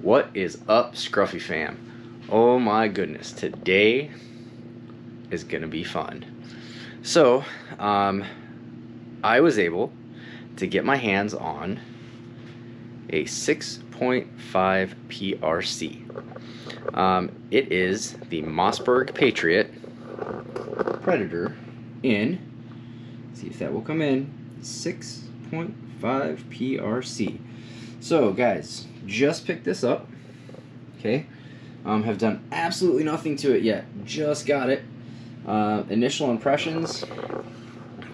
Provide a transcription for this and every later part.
What is up, Scruffy fam? Oh my goodness, today is gonna be fun. So, I was able to get my hands on a 6.5 PRC. It is the Mossberg Patriot Predator in, let's see if that will come in, 6.5 PRC. So guys, just picked this up, okay, have done absolutely nothing to it yet, just got it. Initial impressions,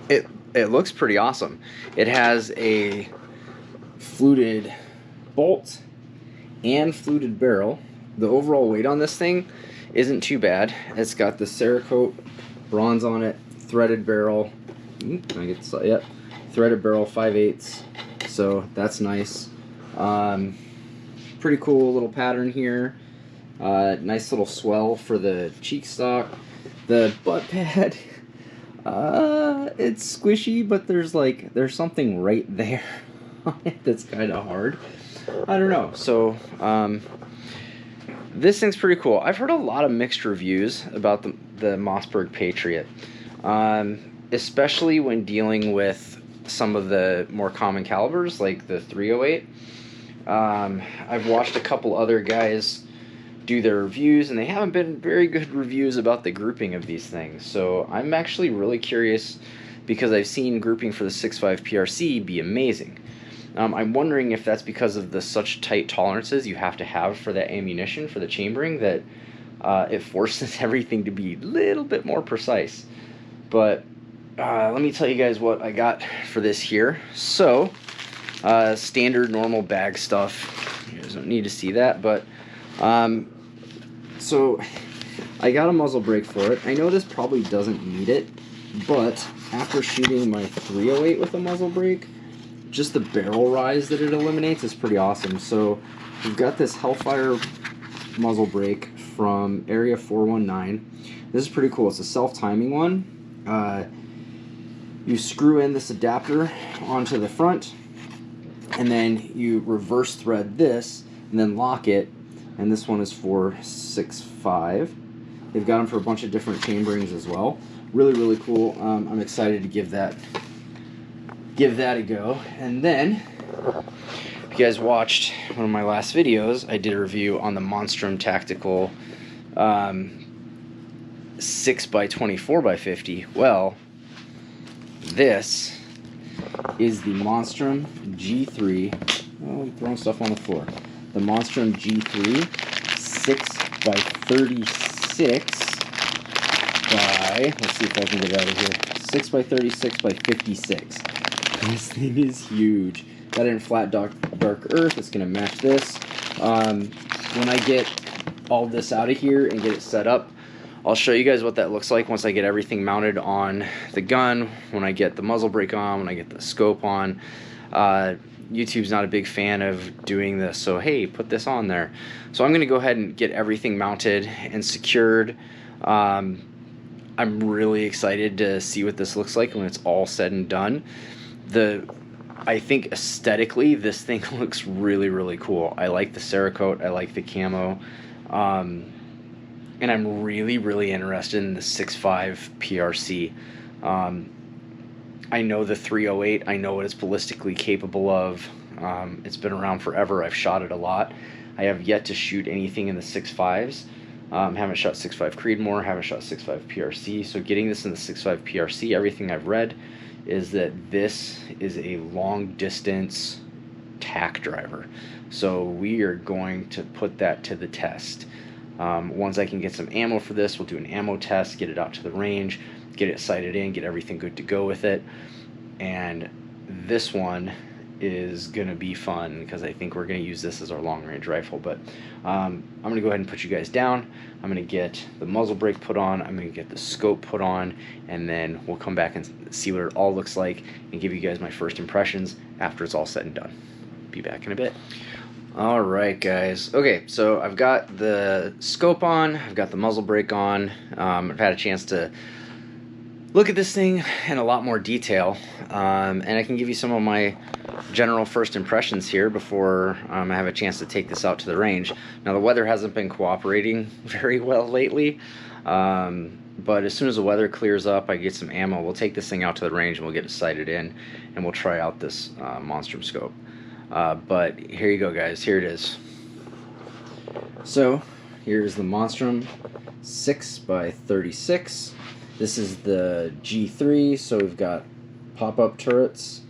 it looks pretty awesome. It has a fluted bolt and fluted barrel. The overall weight on this thing isn't too bad. It's got the Cerakote bronze on it, threaded barrel, threaded barrel 5/8, so that's nice. Pretty cool little pattern here. Nice little swell for the cheek stock. The butt pad, it's squishy, but there's something right there on it that's kind of hard. I don't know. So this thing's pretty cool. I've heard a lot of mixed reviews about the Mossberg Patriot, especially when dealing with some of the more common calibers like the 308. I've watched a couple other guys do their reviews, and they haven't been very good reviews about the grouping of these things. So I'm actually really curious, because I've seen grouping for the 6.5 PRC be amazing. I'm wondering if that's because of the such tight tolerances you have to have for that ammunition, for the chambering, that it forces everything to be a little bit more precise. But let me tell you guys what I got for this here. So standard normal bag stuff. You guys don't need to see that, but so I got a muzzle brake for it. I know this probably doesn't need it, but after shooting my 308 with a muzzle brake, just the barrel rise that it eliminates is pretty awesome. So we've got this Hellfire muzzle brake from Area 419. This is pretty cool. It's a self-timing one. You screw in this adapter onto the front, and then you reverse thread this and then lock it, and this one is for 6.5. They've got them for a bunch of different chamberings as well. Really cool. I'm excited to give that a go. And then, if you guys watched one of my last videos, I did a review on the Monstrum Tactcal 6x24x50. Well, this is the Monstrum G3. Oh, I'm throwing stuff on the floor. The Monstrum G3 6x36 by, let's see if I can get it out of here, 6x36x56. This thing is huge. Got it in flat dark earth. It's going to match this. When I get all this out of here and get it set up, I'll show you guys what that looks like once I get everything mounted on the gun, when I get the muzzle brake on, when I get the scope on. YouTube's not a big fan of doing this, so hey, put this on there. So I'm going to go ahead and get everything mounted and secured. I'm really excited to see what this looks like when it's all said and done. I think aesthetically this thing looks really cool. I like the Cerakote, I like the camo, and I'm really interested in the 6.5 PRC. I know the 308, I know what it's ballistically capable of. It's been around forever. I've shot it a lot. I have yet to shoot anything in the 6.5s. Haven't shot 6.5 Creedmoor, haven't shot 6.5 PRC. So getting this in the 6.5 PRC, everything I've read is that this is a long distance tack driver. So we are going to put that to the test. Once I can get some ammo for this, we'll do an ammo test, get it out to the range, get it sighted in, get everything good to go with it. And this one is gonna be fun because I think we're gonna use this as our long range rifle. But I'm gonna go ahead and put you guys down. I'm gonna get the muzzle brake put on, I'm gonna get the scope put on, and then we'll come back and see what it all looks like and give you guys my first impressions after it's all said and done. Be back in a bit. Alright guys, okay, so I've got the scope on, I've got the muzzle brake on. I've had a chance to look at this thing in a lot more detail, and I can give you some of my general first impressions here before I have a chance to take this out to the range. Now, the weather hasn't been cooperating very well lately, but as soon as the weather clears up, I get some ammo, we'll take this thing out to the range and we'll get it sighted in, and we'll try out this Monstrum scope. But here you go, guys. Here it is. So here's the Monstrum 6x36. This is the G3, so we've got pop-up turrets.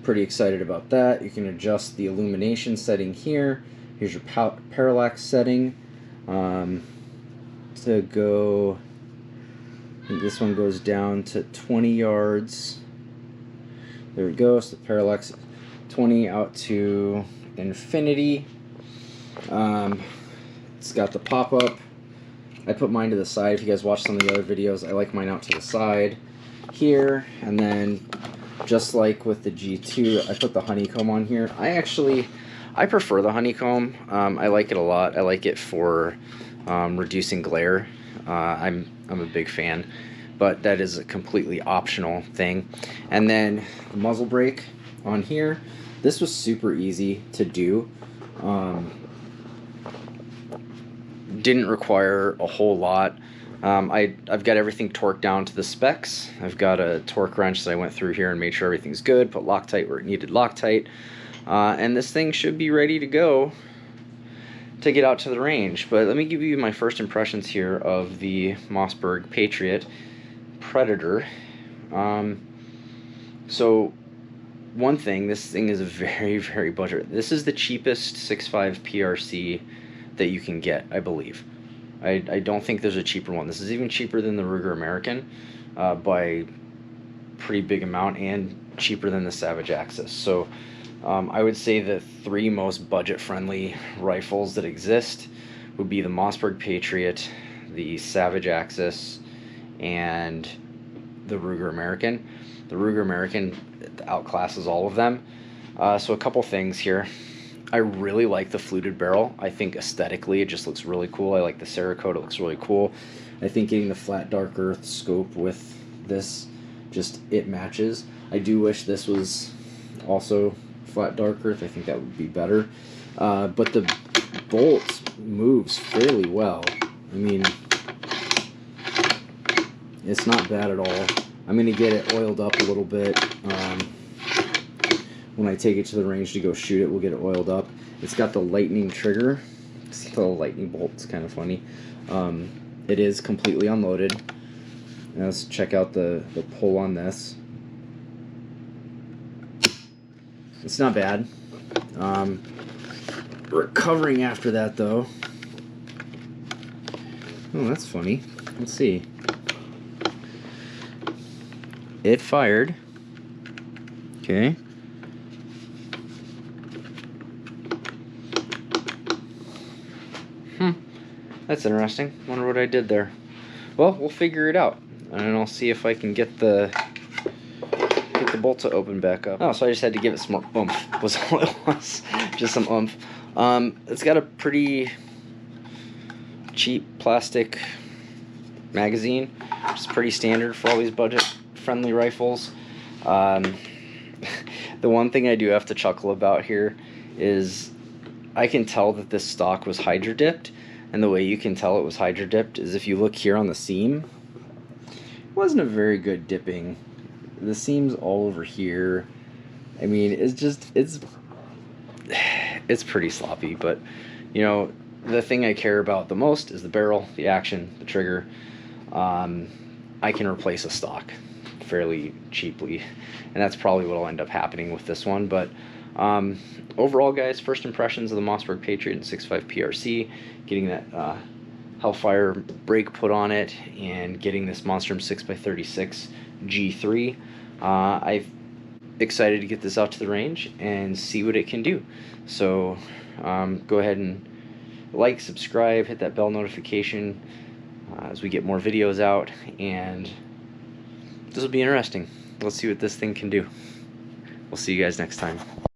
Pretty excited about that. You can adjust the illumination setting here. Here's your parallax setting. To go, I think this one goes down to 20 yards. There we go. So the parallax 20 out to infinity. It's got the pop-up. I put mine to the side. If you guys watch some of the other videos, I like mine out to the side here. And then, just like with the G2, I put the honeycomb on here. I prefer the honeycomb. I like it a lot. I like it for reducing glare. I'm a big fan, but that is a completely optional thing. And then the muzzle brake on here. This was super easy to do. Didn't require a whole lot. I've got everything torqued down to the specs. I've got a torque wrench that I went through here and made sure everything's good, put Loctite where it needed Loctite, and this thing should be ready to go to get out to the range. But let me give you my first impressions here of the Mossberg Patriot Predator. So one thing, this thing is a very, very budget. This is the cheapest 6.5 PRC that you can get, I believe. I don't think there's a cheaper one. This is even cheaper than the Ruger American by pretty big amount, and cheaper than the Savage Axis. So I would say the three most budget-friendly rifles that exist would be the Mossberg Patriot, the Savage Axis, and the Ruger American. The Ruger American outclasses all of them. So a couple things here. I really like the fluted barrel. I think aesthetically it just looks really cool. I like the Cerakote, it looks really cool. I think getting the flat dark earth scope with this, it matches. I do wish this was also flat dark earth. I think that would be better. But the bolt moves fairly well. I mean, it's not bad at all. I'm going to get it oiled up a little bit. When I take it to the range to go shoot it, we'll get it oiled up. It's got the lightning trigger. It's the lightning bolt. It's kind of funny. It is completely unloaded. Now let's check out the pull on this. It's not bad. Recovering after that, though. Oh, that's funny. Let's see. It fired. Okay. That's interesting. Wonder what I did there. Well, we'll figure it out, and I'll see if I can get the bolt to open back up. Oh, so I just had to give it some more oomph. Was all it was. Just some oomph. It's got a pretty cheap plastic magazine, which is pretty standard for all these budget-friendly rifles. The one thing I do have to chuckle about here is I can tell that this stock was hydro dipped. And the way you can tell it was hydro dipped is if you look here on the seam, it wasn't a very good dipping. The seam's all over here. I mean, it's pretty sloppy, but you know, the thing I care about the most is the barrel, the action, the trigger. I can replace a stock fairly cheaply, and that's probably what will end up happening with this one. But overall, guys, first impressions of the Mossberg Patriot and 6.5 PRC, getting that Hellfire brake put on it, and getting this Monstrum 6x36 G3. I'm excited to get this out to the range and see what it can do. So go ahead and like, subscribe, hit that bell notification as we get more videos out, and this will be interesting. Let's see what this thing can do. We'll see you guys next time.